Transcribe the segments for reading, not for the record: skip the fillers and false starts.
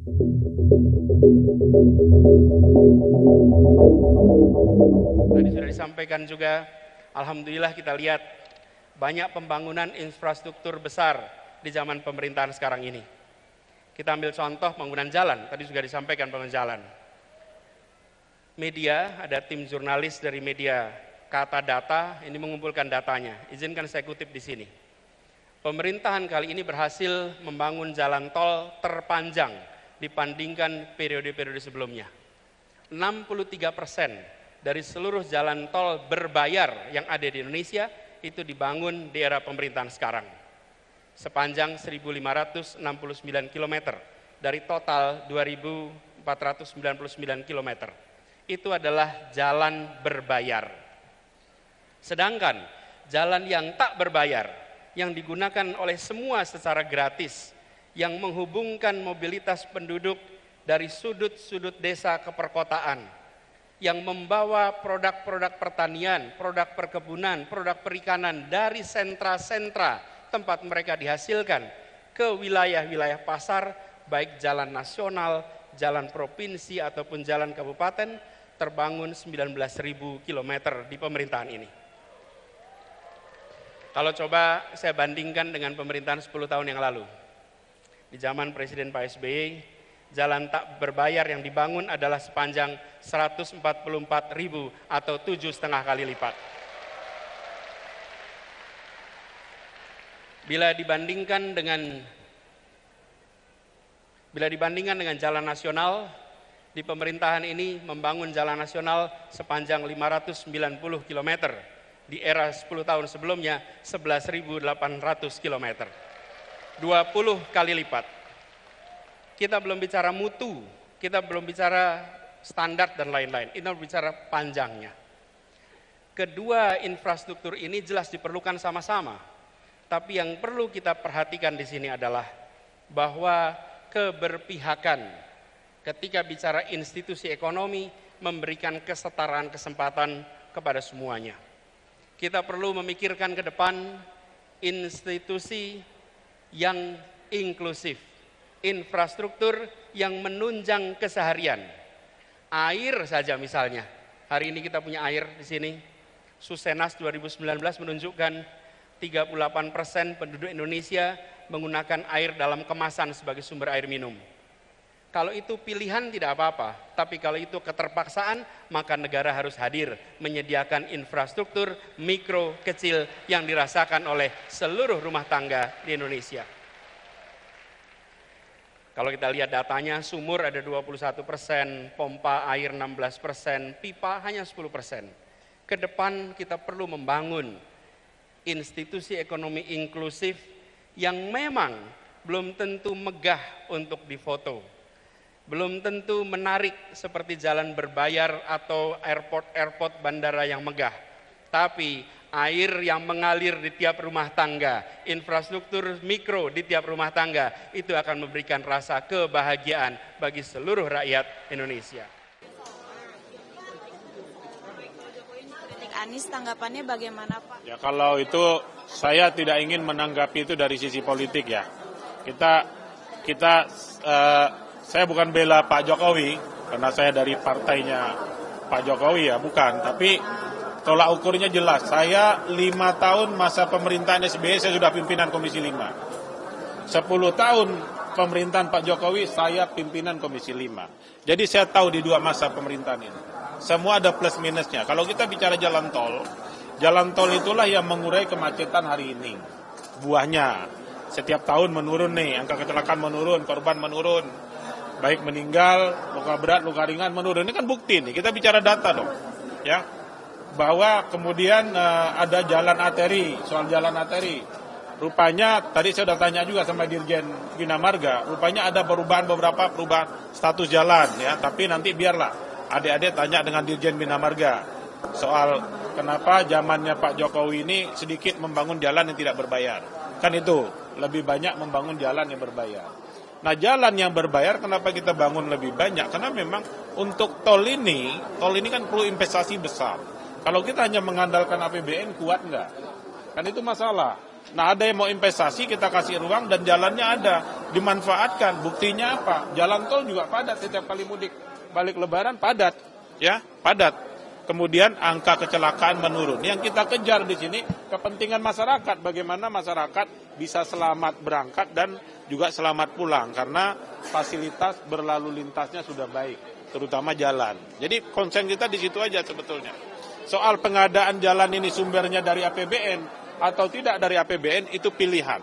Tadi sudah disampaikan juga, alhamdulillah kita lihat banyak pembangunan infrastruktur besar di zaman pemerintahan sekarang ini. Kita ambil contoh pembangunan jalan, tadi juga disampaikan pembangunan jalan. Media, ada tim jurnalis dari media Kata Data, ini mengumpulkan datanya. Izinkan saya kutip di sini. Pemerintahan kali ini berhasil membangun jalan tol terpanjang dibandingkan periode-periode sebelumnya. 63% dari seluruh jalan tol berbayar yang ada di Indonesia itu dibangun di era pemerintahan sekarang. Sepanjang 1.569 km dari total 2.499 km. Itu adalah jalan berbayar. Sedangkan jalan yang tak berbayar, yang digunakan oleh semua secara gratis, yang menghubungkan mobilitas penduduk dari sudut-sudut desa ke perkotaan, yang membawa produk-produk pertanian, produk perkebunan, produk perikanan dari sentra-sentra tempat mereka dihasilkan ke wilayah-wilayah pasar, baik jalan nasional, jalan provinsi ataupun jalan kabupaten, terbangun 19.000 km di pemerintahan ini. Kalau coba saya bandingkan dengan pemerintahan 10 tahun yang lalu, di zaman Presiden Pak SBY, jalan tak berbayar yang dibangun adalah sepanjang 144.000 atau 7,5 kali lipat. Bila dibandingkan dengan jalan nasional, di pemerintahan ini membangun jalan nasional sepanjang 590 km, di era 10 tahun sebelumnya 11.800 km. 20 kali lipat. Kita belum bicara mutu, kita belum bicara standar dan lain-lain, kita bicara panjangnya. Kedua infrastruktur ini jelas diperlukan sama-sama, tapi yang perlu kita perhatikan di sini adalah bahwa keberpihakan ketika bicara institusi ekonomi memberikan kesetaraan kesempatan kepada semuanya. Kita perlu memikirkan ke depan institusi yang inklusif, infrastruktur yang menunjang keseharian. Air saja misalnya, hari ini kita punya air di sini. Susenas 2019 menunjukkan 38% penduduk Indonesia menggunakan air dalam kemasan sebagai sumber air minum. Kalau itu pilihan tidak apa-apa, tapi kalau itu keterpaksaan, maka negara harus hadir menyediakan infrastruktur mikro kecil yang dirasakan oleh seluruh rumah tangga di Indonesia. Kalau kita lihat datanya, sumur ada 21%, pompa air 16%, pipa hanya 10%. Ke depan kita perlu membangun institusi ekonomi inklusif yang memang belum tentu megah untuk difoto, belum tentu menarik seperti jalan berbayar atau airport bandara yang megah, tapi air yang mengalir di tiap rumah tangga, infrastruktur mikro di tiap rumah tangga, itu akan memberikan rasa kebahagiaan bagi seluruh rakyat Indonesia. Kritik Anies, tanggapannya bagaimana Pak? Ya, kalau itu saya tidak ingin menanggapi itu dari sisi politik ya. Saya bukan bela Pak Jokowi, karena saya dari partainya Pak Jokowi ya, bukan. Tapi tolak ukurnya jelas, saya 5 tahun masa pemerintahan SBY saya sudah pimpinan Komisi 5. 10 tahun pemerintahan Pak Jokowi saya pimpinan Komisi 5. Jadi saya tahu di 2 masa pemerintahan ini. Semua ada plus minusnya. Kalau kita bicara jalan tol itulah yang mengurai kemacetan hari ini. Buahnya, setiap tahun menurun nih, angka kecelakaan menurun, korban menurun. Baik meninggal, luka berat, luka ringan menurun. Ini kan bukti nih, kita bicara data dong. Ya, bahwa kemudian ada jalan arteri, soal jalan arteri. Rupanya tadi saya sudah tanya juga sama Dirjen Bina Marga, rupanya ada beberapa perubahan status jalan ya, tapi nanti biarlah adik-adik tanya dengan Dirjen Bina Marga soal kenapa zamannya Pak Jokowi ini sedikit membangun jalan yang tidak berbayar. Kan itu, lebih banyak membangun jalan yang berbayar. Nah, jalan yang berbayar kenapa kita bangun lebih banyak? Karena memang untuk tol ini kan perlu investasi besar. Kalau kita hanya mengandalkan APBN kuat enggak? Kan itu masalah. Nah, ada yang mau investasi kita kasih ruang dan jalannya ada. dimanfaatkan. Buktinya apa? Jalan tol juga padat setiap kali mudik. Balik lebaran padat, ya, padat. Kemudian angka kecelakaan menurun. Yang kita kejar di sini kepentingan masyarakat, bagaimana masyarakat bisa selamat berangkat dan juga selamat pulang karena fasilitas berlalu lintasnya sudah baik, terutama jalan. Jadi konsen kita di situ aja sebetulnya. Soal pengadaan jalan ini sumbernya dari APBN atau tidak dari APBN itu pilihan.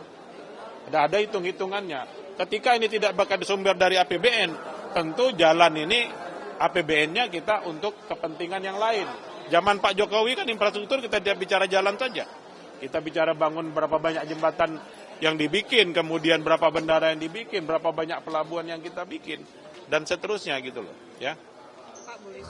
Ada hitung-hitungannya. Ketika ini tidak bakal sumber dari APBN, tentu jalan ini APBN-nya kita untuk kepentingan yang lain. Zaman Pak Jokowi kan infrastruktur kita tidak bicara jalan saja. Kita bicara bangun berapa banyak jembatan yang dibikin, kemudian berapa bandara yang dibikin, berapa banyak pelabuhan yang kita bikin, dan seterusnya gitu loh. Ya. Pak, boleh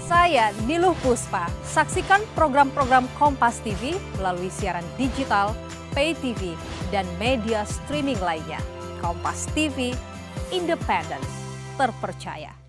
Saya Niluh Puspa. Saksikan program-program Kompas TV melalui siaran digital, pay TV, dan media streaming lainnya. Kompas TV, independen, terpercaya.